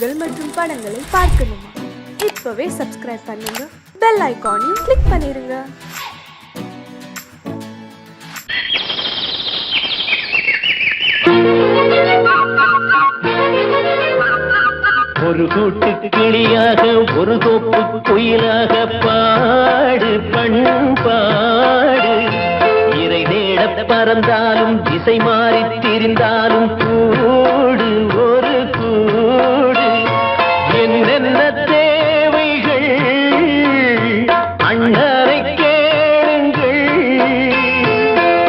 நிகழ்ச்சிகள் மற்றும் படங்களை பார்க்கணுமா? இப்பவே சப்ஸ்கிரைப் பண்ணுங்க, பெல் ஐகானையும் கிளிக் பண்ணிருங்க. ஒரு கூட்டு கிளியாக ஒரு தோப்பு குயிலாக பாடு பண்பாடு. இறை தேட பறந்தாலும் திசை மாறி திரிந்தாலும் கூடு ஒரு கூடு. என்னென்ன தேவைகள் அண்ணரை கேளுங்கள்.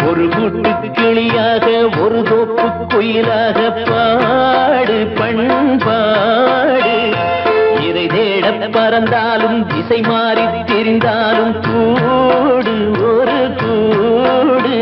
ஒரு கூட்டு கிளியாக ஒரு தோப்பு குயிலாக பாடு பண்பாடு. இதை தேட பறந்தாலும் திசை மாறி திரிந்தாலும் கூடு ஒரு கூடு.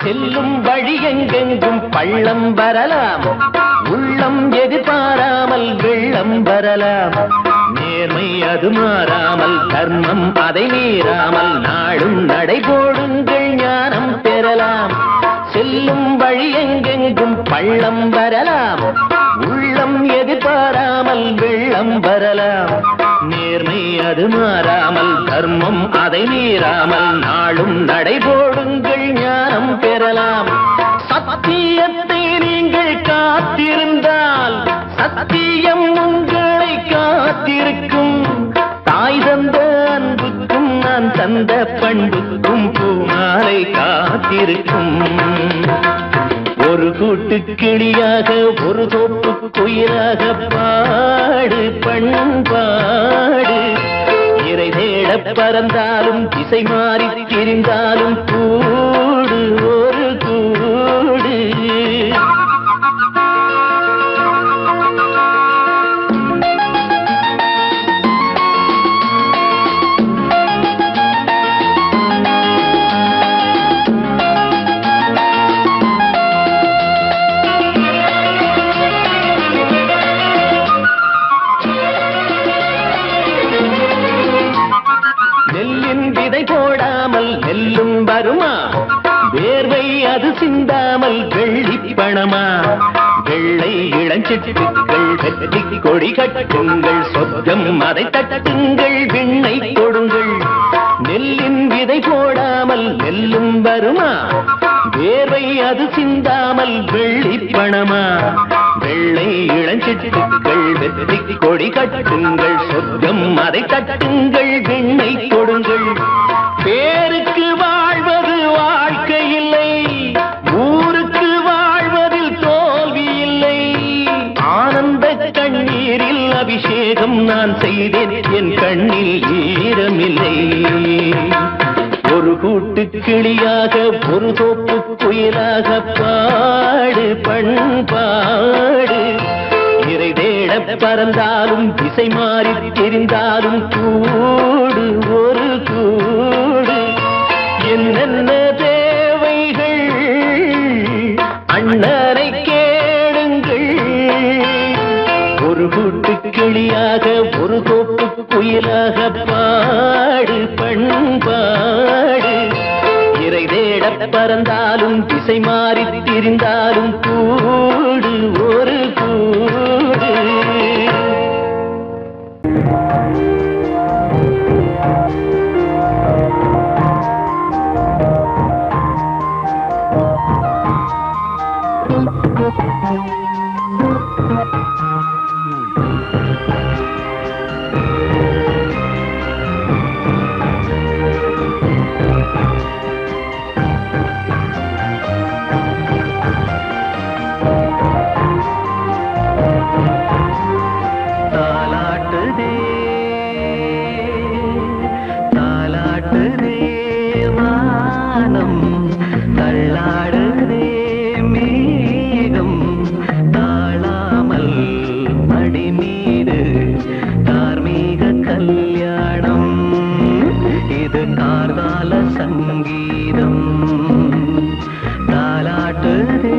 செல்லும் வழி எங்கெங்கும் பள்ளம் வரலாம், உள்ளம் எதிர்பாராமல் வெள்ளம் வரலாம். நேர்மை அது மாறாமல், தர்மம் அதை மீறாமல், நாளும் நடைபோடுங்கள் ஞானம் பெறலாம். செல்லும் வழி எங்கெங்கும் பள்ளம் வரலாம், உள்ளம் எதிர்பாராமல் வெள்ளம் வரலாம். நேர்மை அது மாறாமல், தர்மம் அதை மீறாமல், நாளும் நடைபோடுங்கள் ஞானம் பெறலாம். சத்தியத்தை நீங்கள் காத்திருந்தால் சத்தியம் உங்களை காத்திருக்கும். தாய் தந்த அன்புக்கும் நான் தந்த பண்புக்கும் பூமாலை காத்திருக்கும். ஒரு கூட்டு கிளியாக ஒரு தோப்பு குயிலாக பாடு பண்பாடு. இறை தேட பறந்தாலும் திசை மாறி திரிந்தாலும் கூடு ஒரு கூடு. போடாமல் நெல்லும் வருமா, வேர்வை அது சிந்தாமல் வெள்ளி பணமா. வெள்ளை இளஞ்சிட்டுகள் வெற்றி கொடி கட்டுங்கள், சொர்க்கம் அதை தட்டுங்கள், விண்ணை கொடுங்கள். நெல்லின் விதை போடாமல் நெல்லும் வருமா, வேர்வை அது சிந்தாமல் வெள்ளி பணமா. வெள்ளை இளஞ்சிட்டுகள் வெற்றி கொடி கட்டுங்கள், சொர்க்கம் அதை தட்டுங்கள், விண்ணை கொடுங்கள். பேருக்கு வாழ்வது வாழ்க்கை இல்லை, ஊருக்கு வாழ்வதில் தோல்வி இல்லை. ஆனந்த கண்ணீரில் அபிஷேகம் நான் செய்தேன், என் கண்ணில் ஈரமில்லை. ஒரு கூட்டு கிளியாக ஒரு தோப்பு குயிலாக பாடு பண்பாடு. இறை தேட பறந்தாலும் திசை மாறி தெரிந்தாலும் கூடு ஒரு கூடு. என்னென்ன தேவைகள் அண்ணரை கேளுங்கள். ஒரு கூட்டு கிளியாக ஒரு தோப்பு குயிலாக பாடு பண்பாடு. இறை தேட பறந்தாலும் திசை மாறி திரிந்தாலும் கூடு ஒரு கூடு. கார்கால சங்கீதம் தாலாட்டுதே.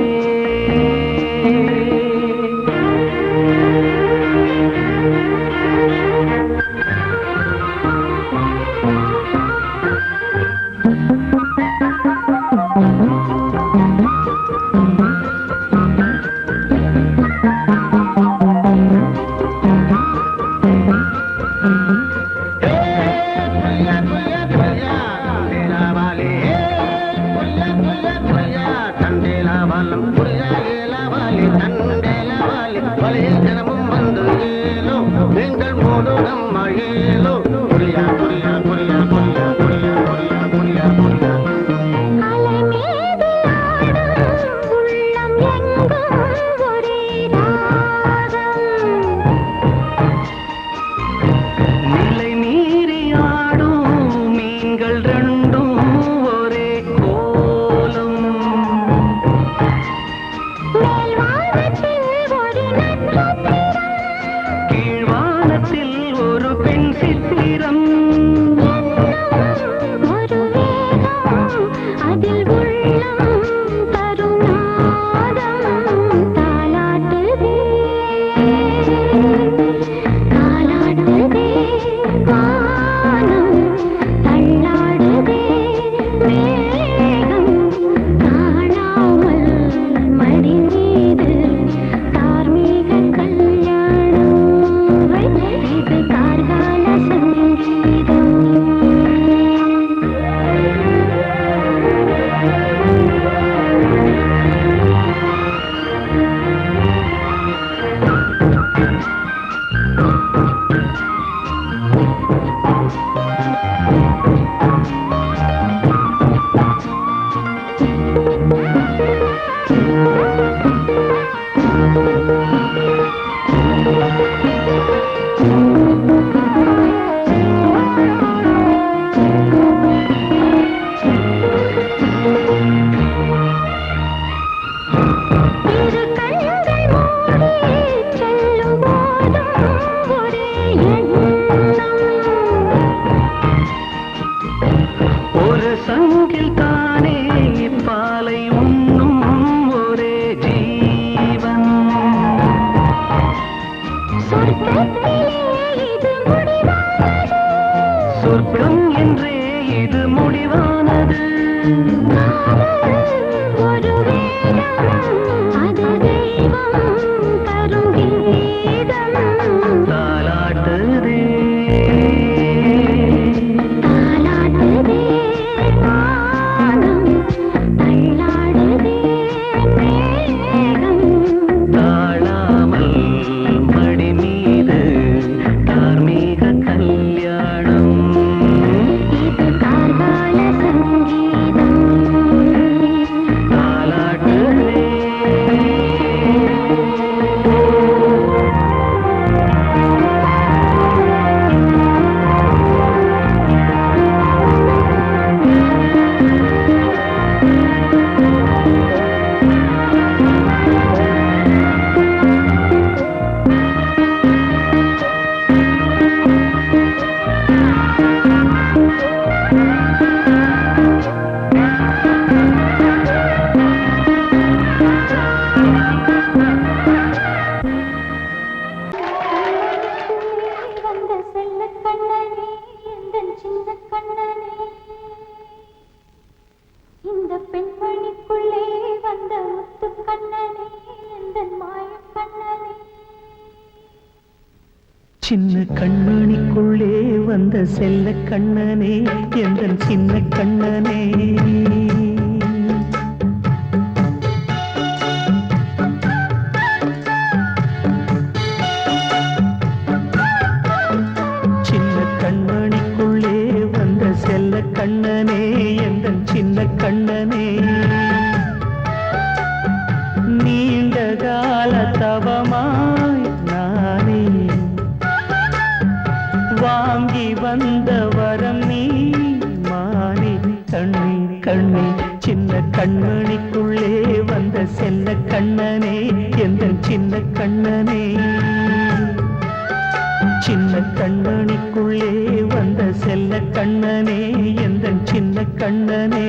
சொர்க்கம் என்றே இது முடிவானது. ஒரு அது தெய்வம் தரும் கீதம் தாலாட்டுதே தாலாட்டுதே வானம் தள்ளாடுதே மேகம் தாழாமல் மடி மீது தார்மீக கல்யாணம். இது கார்கால சங்கீதம் தாலாட்டுதே. இந்த பெண்மணிக்குள்ளே வந்த முத்து கண்ணனே எந்தன் மாய கண்ணனே. சின்ன கண்மணிக்குள்ளே வந்த செல்ல கண்ணனே எந்தன் சின்ன கண்ணனே. சின்ன கண்மணிக்குள்ளே வந்த செல்ல கண்ணனே எந்தன் சின்ன கண்ணனே. நீண்ட கால தவமாய் நானே வாங்கி வந்த வரம் நீ மானே. கண்ணே கண்ணே சின்ன கண்மணிக்குள்ளே வந்த செல்ல கண்ணனே எந்தன் சின்ன கண்ணனே. சின்ன கண்மணிக்குள்ளே வந்த செல்ல கண்ணனே எந்தன் சின்ன கண்ணனே.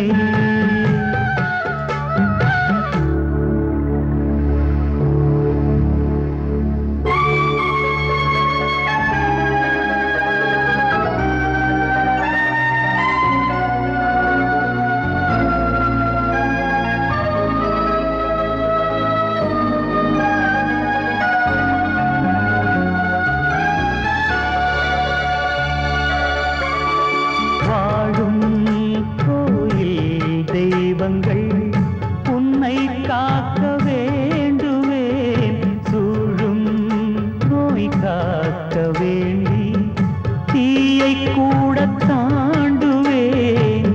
உன்னை காக்க வேண்டுவேன், சூழும் நோய் காக்க வேண்டி தீயை கூட தாண்டுவேன்.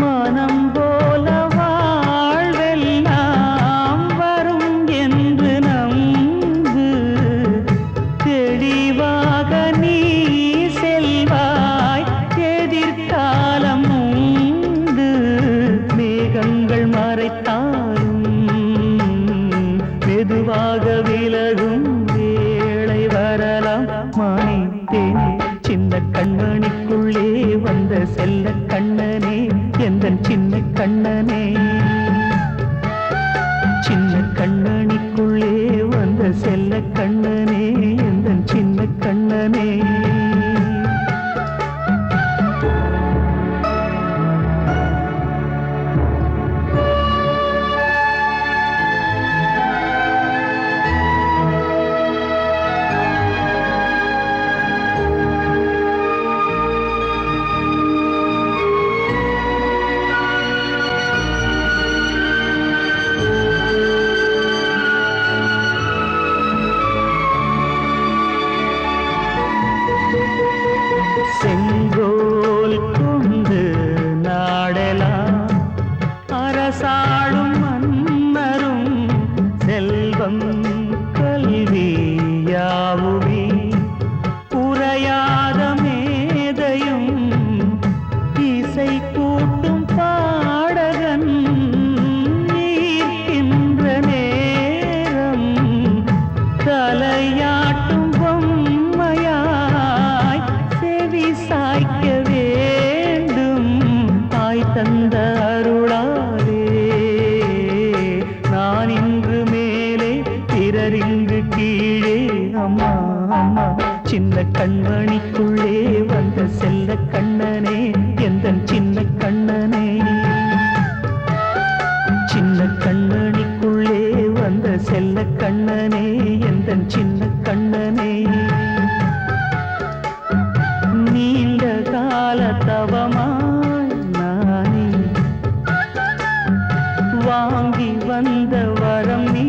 மனம் போல வாழ்வெல்லாம் வரும் என்று நம்பு, தெளிவாக நீ செல்வாய், எதிர்காலம் உண்டு. மேகங்கள் மறைத்தாலும் மெதுவாக விலகும் வேளை வரலாம். மானே தேனே சின்ன கண்மணிக்குள்ளே வந்த செல்ல கண்ணனே எந்தன் சின்ன கண்ணனே. சின்ன கண்ணனிக்குள்ளே வந்த செல்ல கண்ணனே எந்தன் சின்ன கண்ணனே. செங்கோல் கொண்டு நாடலாம் அரசாளும் மன்னரும், செல்வம் கல்வி யாவுமே உரையாத மேதையும், இசை கூட்டும் பாடகன் ஈர்க்கின்ற நேரம், தலையாட்டும் பொம்மையாய் செவி சாய்க்க வேண்டும். தாய் தந்த அருளாலே நான் இன்று மேலே பிறரிங்கு கீழே. அம்மா அம்மா சின்ன கண்மணிக்குள்ளே வந்த செல்ல கண்ணனே எந்தன் சின்ன கண்ணனே. சின்ன கண்ணனிக்குள்ளே வந்த செல்ல கண்ணனே எந்தன் சின்ன கண்ணனே. நீண்ட கால தவமாய் நானே வாங்கி வந்த வரம் நீ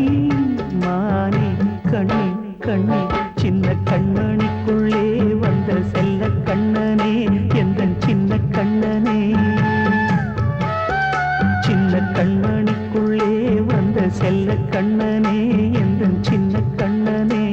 மானே. கண்ணே கண்ணே சின்ன கண்ணனிக்குள்ளே வந்த செல்ல கண்ணனே எந்தன் சின்ன கண்ணனே. சின்ன கண்ணனிக்குள்ளே வந்த செல்ல கண்ணனே எந்தன் சின்ன கண்ணனே.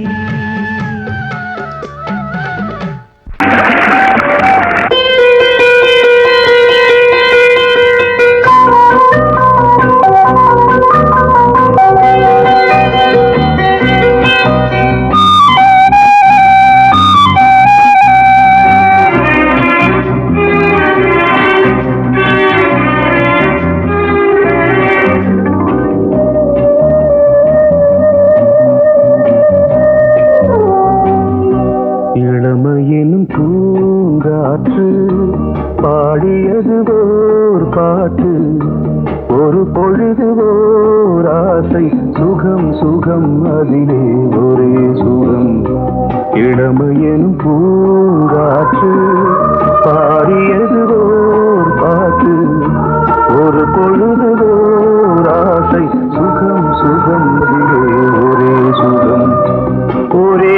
இளமையினும் பூங்காற்று பாடியது ஓர் பாட்டு, ஒரு பொழுது ஓர் ஆசை, சுகம் சுகம் அதிலே ஒரே சுகம். இளமையினும் பூங்காற்று பாடியது ஓர் பாட்டு, ஒரு பொழுது ஓர் ஆசை, சுகம் சுகம் அதிலே ஒரே சுகம். ஒரே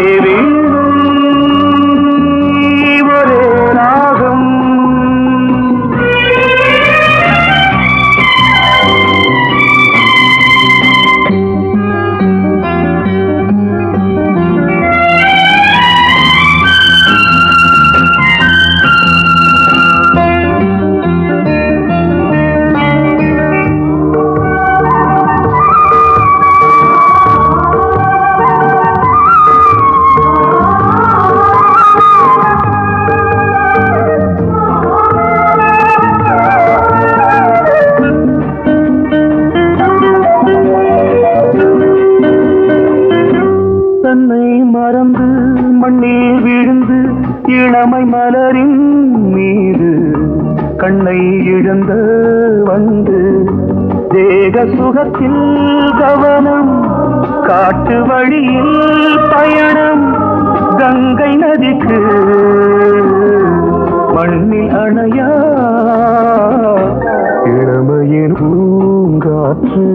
இளமை மலரின் மீது கண்ணை இழந்த வந்து தேக சுகத்தில் கவனம் காட்டு வழியில் பயணம் கங்கை நதிக்கு மண்ணில் அணையா இளமையின் பூங்காற்று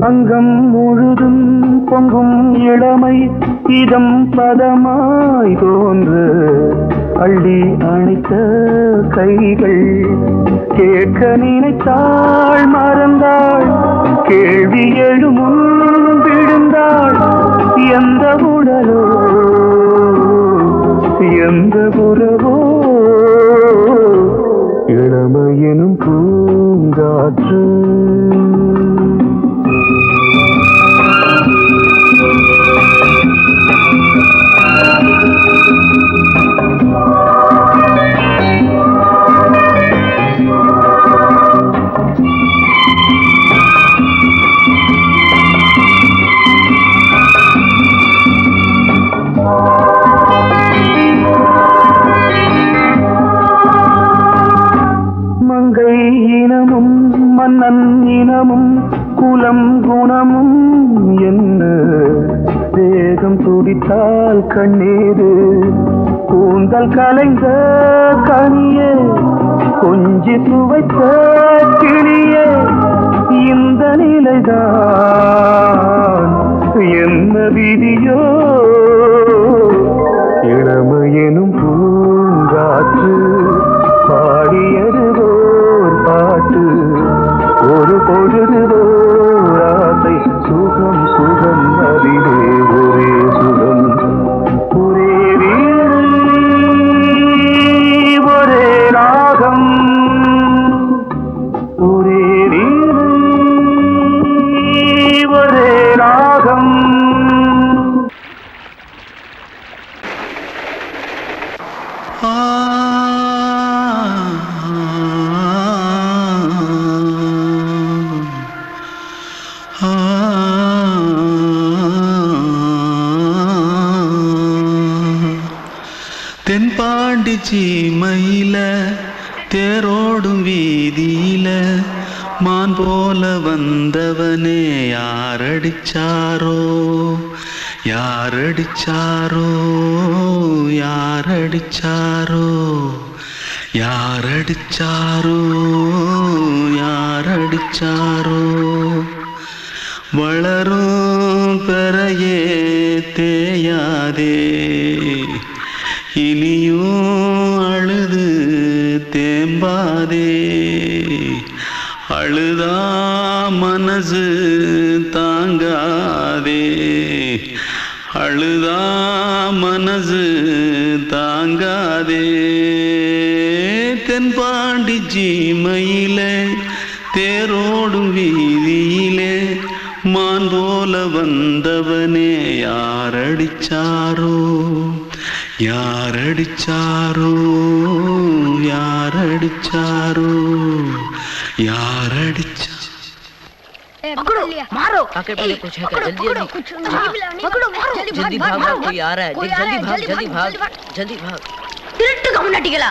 அங்கம் முழுதும் பொங்கும் இளமை இதம் பதமாய் தோன்று அள்ளி அணைத்த கைகள் கேட்க நினைத்தாள் மறந்தாள் கேள்வி எழுமுன் விழுந்தாள் எந்த உடலோ எந்த புறவோ இளமையெனும் பூங்காற்று மங்கை இனமும் மன்னன் இனமும் குலம் குணமும் என்ன தேகம் துடித்தால் கண்ணீரு கூந்தல் கலைந்த கனியே கொஞ்சி துவைத்த கிளியே இந்த நிலைதான் என்ன விதியோ இளமையெனும் பூங்காற்று பாடியது ஓர் பாட்டு ஒரு பொழுது ஓர் ஆசை சுகம் சுகம் அதிலே ஒரே சுகம் ஒரே வீடு ஒரே ராகம் ஒரே வீடு ஒரே ராகம் தென்பாண்டி சீமையில தேரோடும் வீதியில மான் போல வந்தவனே யாரடிச்சாரோ யாரடிச்சாரோ யாரடிச்சாரோ யாரடிச்சாரோ யாரடிச்சாரோ வளரும் பெறையே தேயாதே இனியும் அழுது தேம்பாதே அழுதா மனசு தாங்காதே அழுதா மனசு தாங்காதே தென்பாண்டி சீமையிலே தேரோடும் வீதியிலே மான் போல வந்தவனே யாரடிச்சாரோ யாரடிச்சாரோ யாரடிச்சாரோ யாரடிச்சா पकड़ो मारो आके पहले कुछ है क्या जल्दी जल्दी पकड़ो मारो जल्दी भाग भाग कोई आ रहा है जल्दी भाग जल्दी भाग திருட்டு கம்யூனிட்டிகளா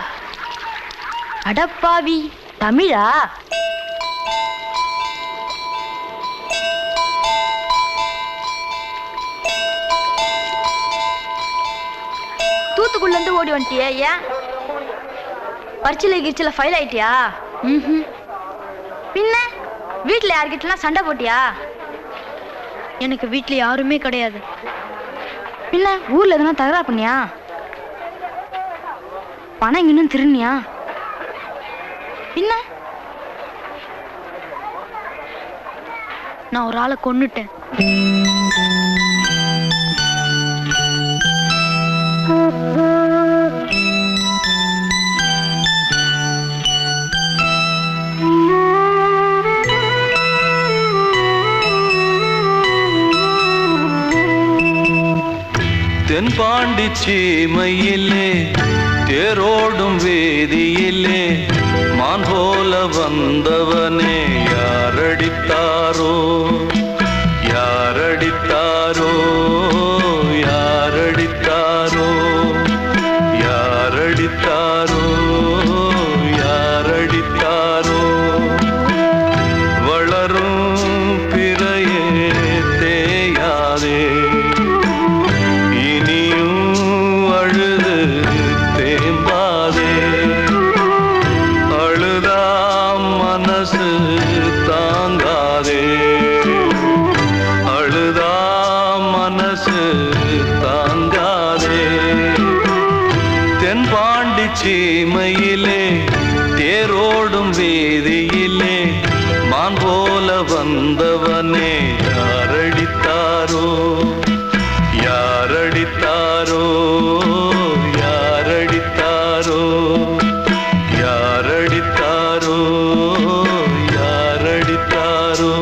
அடப்பாவி தமிழா தூத்துக்குள்ள இருந்து ஓடி வந்துட்டியா ஏன் பரிச்சையில கிரிச்சில ஃபைல் ஆயிட்டியா பின்ன வீட்டுல யார்கிட்டலாம் சண்டை போட்டியா எனக்கு வீட்டுல யாருமே கிடையாது பின்ன ஊர்ல எதுனா தகராறு பண்ணியா பணம் இன்னும் திருநியா பின்ன நான் ஒரு ஆளை கொன்னுட்டேன் தென்பாண்டி சீமையிலே தேரோடும் வேதியிலே மான் போல வந்தவனே யாரடித்தாரோ யாரடித்தாரோ யாரடித்தாரோ யாரடித்தாரோ யாரடித்தாரோ வளரும் பிறையே தேயாதே இனியும் அழுது தேம்பாதே அழுதா மனசு தாங்காதே அழுதா மனசு தாங்காதே தென்பாண்டி சீமையிலே தேரோடும் வேதியிலே மான் போல வந்தவனே யாரடித்தாரோ யாரடித்தாரோ யாரடித்தாரோ யாரடித்தாரோ யாரடித்தாரோ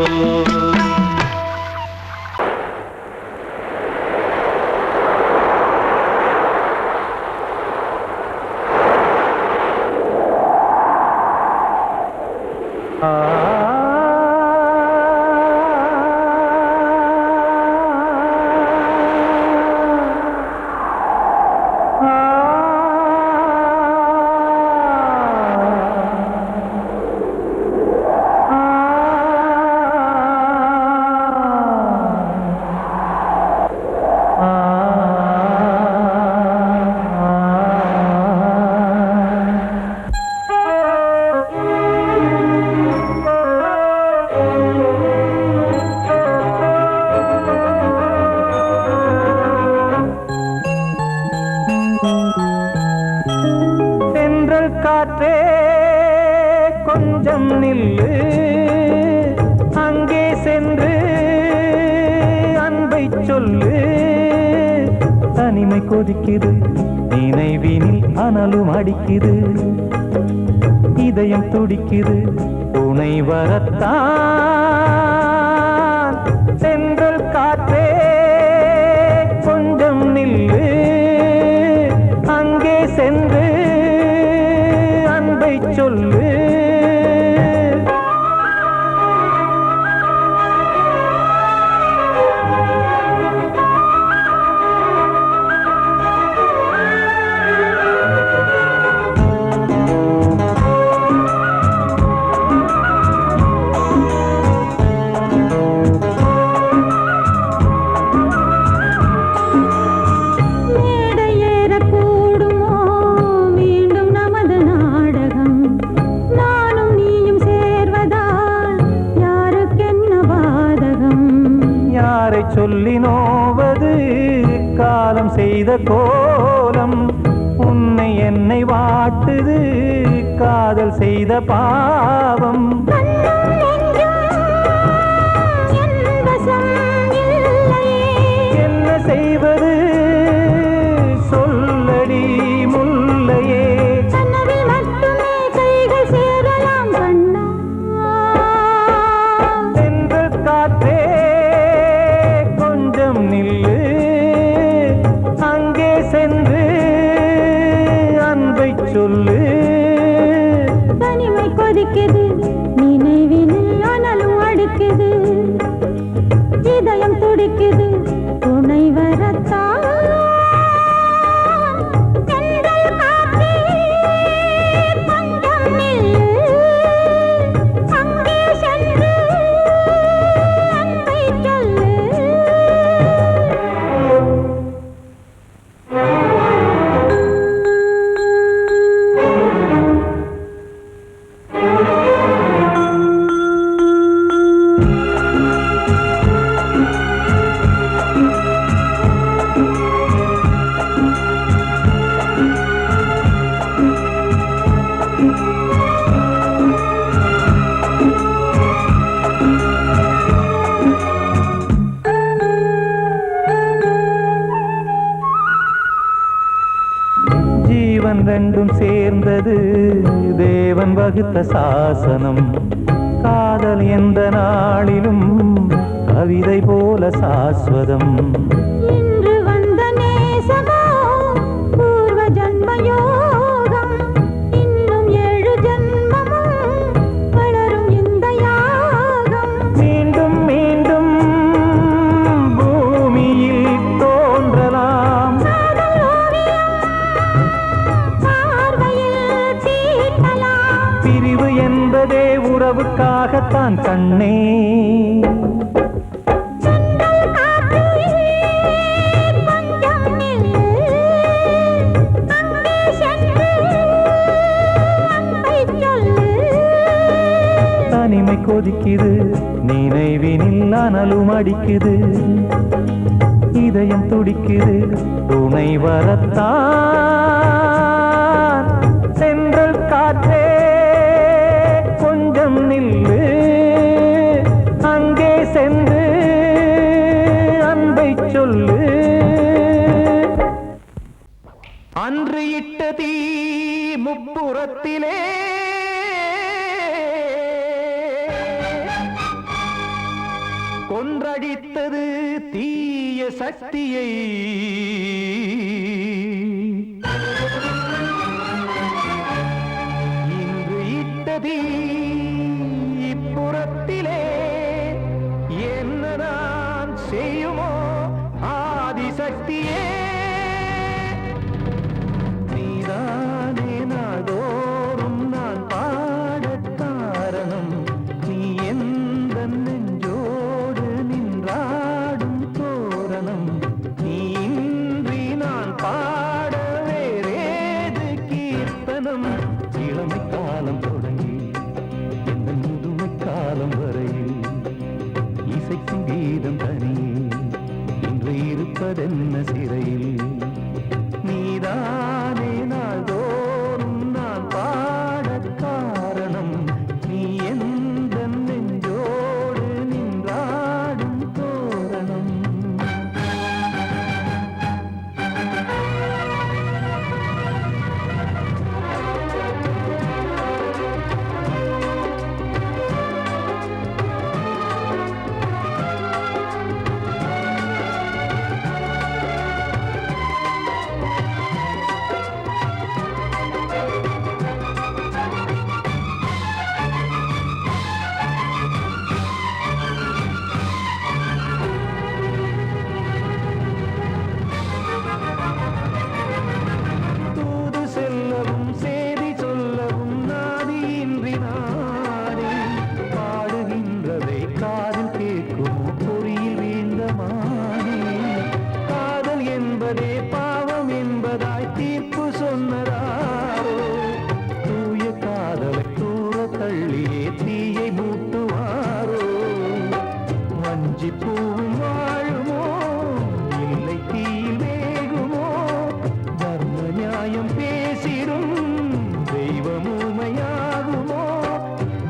காற்றே கொஞ்சம் நில்லு அங்கே சென்று அன்பை சொல்லு தனிமை கொதிக்குது நினைவினில் அனலும் அடிக்குது இதயம் துடிக்குது துணை வரத்தான் சென்றல் காற்றே கொஞ்சம் நில்லு அங்கே சென்று அன்பை சொல்லு சொல்லி நோவது காலம் செய்த கோலம் உன்னை என்னை வாட்டுது காதல் செய்த பாவம் என்ன செய்வது சொல்லடி முல்லையே சென்று காற்றே நில்லு அங்கே சென்று அன்பை சொல்லு தனிமை கொதிக்குது நினைவினில் அனலும் அடிக்குது இதயம் துடிக்குது துணை வரத்தான் ரெண்டும் சேர்ந்தது தேவன் வகுத்த சாசனம் காதல் எந்த நாளிலும் கவிதை போல சாஸ்வதம் இன்று வந்த நேசம் பாடத்தான் கண்ணே. தனிமை கொதிக்குது, நினைவினில் அனலும் அடிக்குது, இதயம் துடிக்குது, துணை வரத்தான். சென்றல் காற்றே கொஞ்சம் நில்லு, அங்கே சென்று அன்பை சொல்லு. அன்று இட்ட தீ முப்புறத்திலே கொன்றடித்தது தீய சக்தியை. இன்று இட்டதீ இப்புறத்திலே என்ன நான் செய்யுமோ ஆதிசக்தியே. நீதானே நாள்தோறும் நான் பாடக் காரணம், நீ எந்த நெஞ்சோடு நின்றாடும் தோரணம். நீ இன்றி நான் பாட வேறேது கீர்த்தனம். இளமை காலம் தொடங்கி எந்த முதுமை காலம் வரையில் இசைக்கும் கீதம் தனியே இன்று இருப்பதென்ன சிறையில். நீதானே நாள்தோறும் நான் பாடக் காரணம், நீ எந்த நெஞ்சோடு நின்றாடும் தோரணம். தூது செல்லவும் சேதி சொல்லவும் நாதியின்றி நானே பாடுகின்றதை காதில் கேட்கும் பொறியில் வீழ்ந்த மானே. காதல் என்பதே பாவம் என்பதாய் தீர்ப்பு சொன்னதாரோ, தூய காதலை தூர தள்ளியே தீயை மூட்டுவாரோ. வஞ்சி பூவும் வாழுமோ இல்லை தீயில் வேகுமோ, தர்ம நியாயம் பேசிடும் தெய்வமுமையாகுமோ.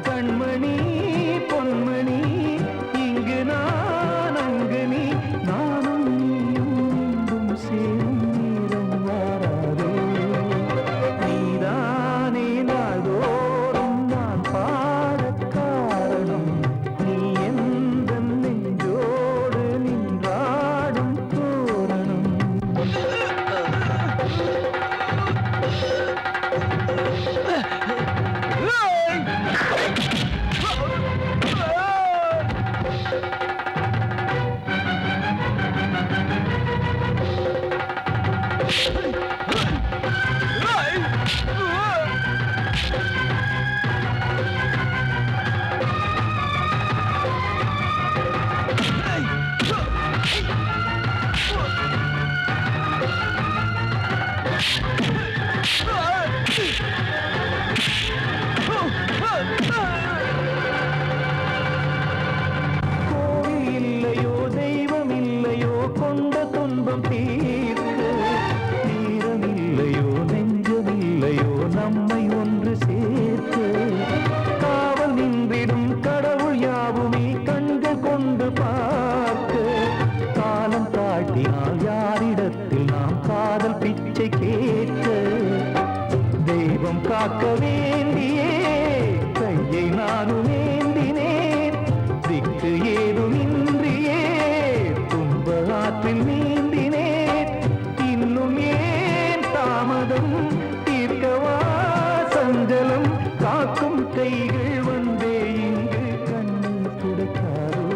கண்மணி பொன்மணி இங்கு நான் அங்கு நீ, நானும் நீயும் மீண்டும் சேரும் நேரம் வாராதோ. நீதானே நாள்தோறும் நான் பாடக் காரணம், நீ எந்த நெஞ்சோடு நின்றாடும் தோரணம். கோவில் இல்லையோ தெய்வம் இல்லையோ கொண்ட துன்பம் தீர்க்க, நேரம் இல்லையோ நெஞ்சம் இல்லையோ நம்மை ஒன்று சேர்க்க. காவல் நின்றிடும் கடவுள் யாவுமே கண்கள் கொண்டு பார்க்க. காலம் தாட்டினால் யாரிடத்தில் நாம் காதல் பிச்சை கேட்க. தெய்வம் காக்க வேண்டியே கையை நானும் ஏந்தினேன், திக்கு ஏதுமின்றியே துன்ப ஆற்றில் நீந்தினேன். இன்னும் ஏன் தாமதம், தீர்க்கவா சஞ்சலம், காக்கும் கைகள் வந்தே இங்கு கண்ணீர் துடைக்காதோ.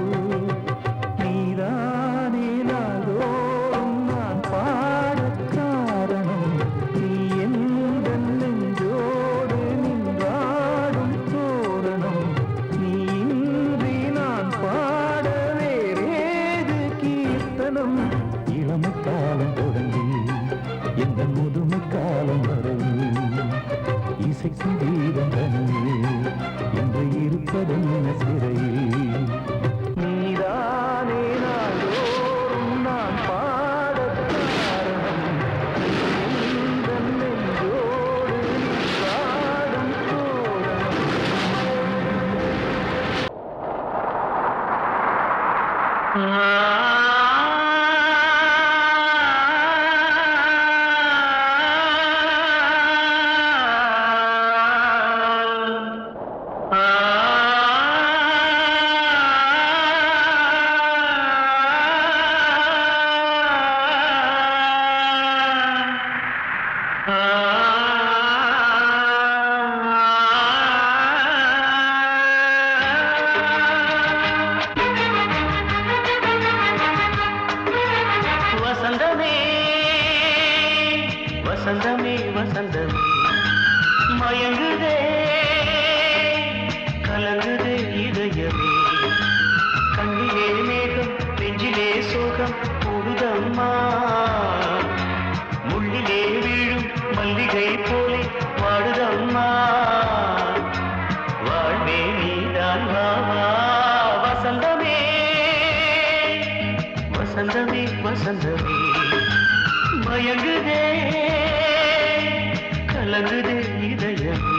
நீதானே நாள்தோறும் நான் பாடக் காரணம், நீ எந்த நெஞ்சோடு நின் வசந்தமே வசந்தமே வசந்தமே மயங்குதே கலங்குதே இதயமே கண்ணிலே மேகம் நெஞ்சிலே சோகம் கூடுதம்மா முள்ளிலே வீழும் மல்லிகை போலே வாடுதம்மா வாழ்வே நீதான் வாவா வசந்தமே வசந்தமே வசந்தமே மயங்குதே கலங்குதே இதயமே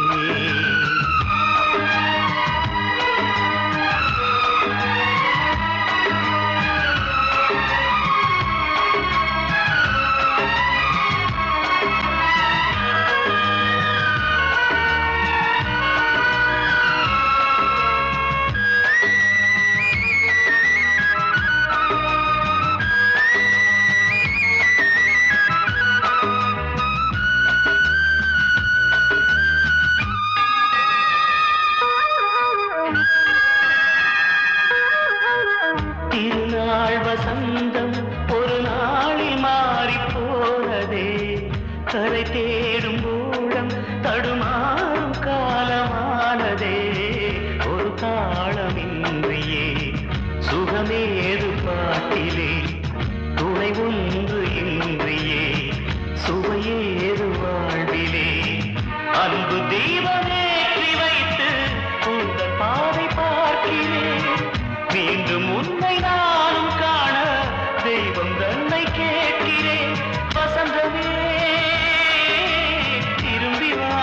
திருநாள் வசந்தம் ஒரு நாளில் மாறி போனதே கரை தேடும் ஊழம் தடுமாறும் காலமானதே ஒரு தாளமின்றியே சுகமேது பாட்டிலே துணை ஒன்று இன்றியே சுவையேது வாழ்விலே அன்பு தீபமேற்றி வைத்து உங்கள் பாதை பார்க்கிறேன் மீண்டும் உன்னை நானும் காண தெய்வம் தன்னை கேட்கிறேன் வசந்தமே திரும்பி வா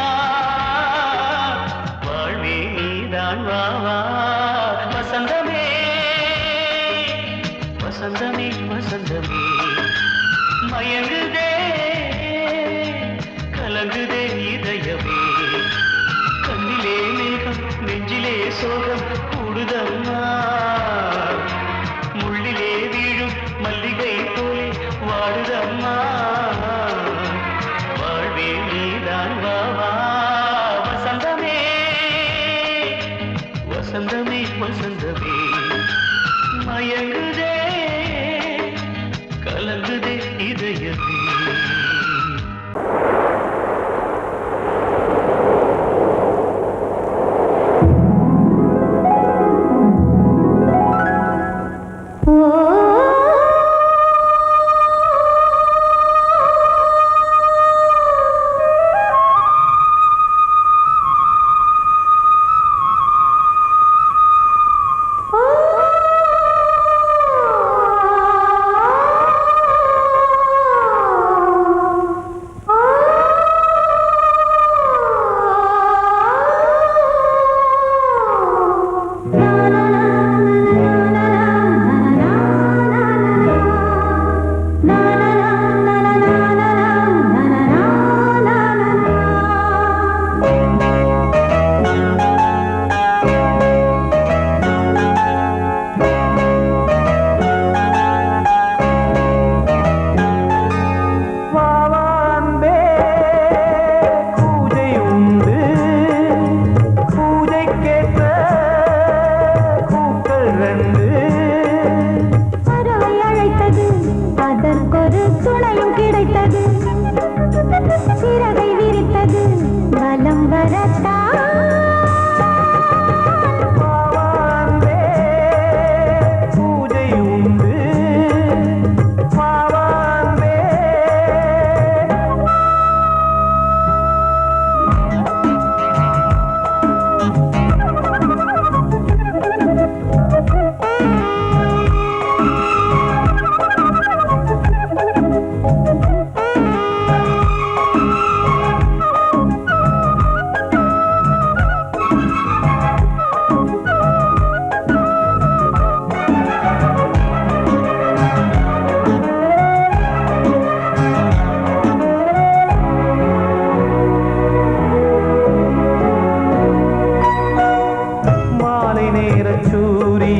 வாழ்வே நீதான் வா வா வசந்தமே வசந்தமே வசந்தமே மயங்குதே கலங்குதே இதயமே கண்ணிலே மேகம் நெஞ்சிலே சோகம் கூடுதம்மா முள்ளிலே வீழும் மல்லிகை போலே வாடுதம்மா வாழ்வே நீதான் வா வா வசந்தமே வசந்தமே வசந்தமே மயங்குதே கலங்குதே இதயமே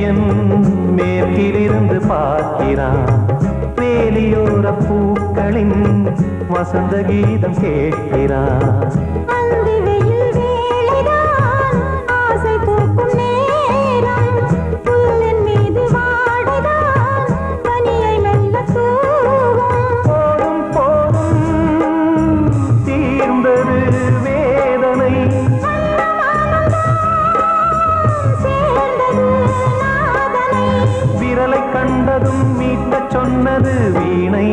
சூரியன் மேற்கிலிருந்து பார்க்கிறான் வேலியோர பூக்களின் வசந்த கீதம் கேட்கிறான் அந்தி வெயில் வேளைதான் ஆசை பூக்கும் நேரம் புல்லின் மீது வாடைதான் பனியை மெல்ல தூவும் போதும் போதும் தீர்ந்தது வேதனை சேர்ந்தது நாதனை விரலை கண்டதும் மீட்டச் சொன்னது வீணை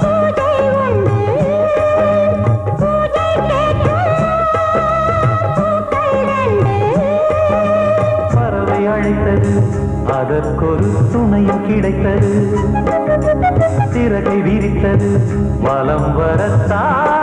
பூஜை உண்டு பூஜை கேட்கும் பூக்கள் ரெண்டு பறவை அழைத்தது அதற்கொரு துணையும் கிடைத்தது சிறகை விரித்தது வலம் வரத்தான்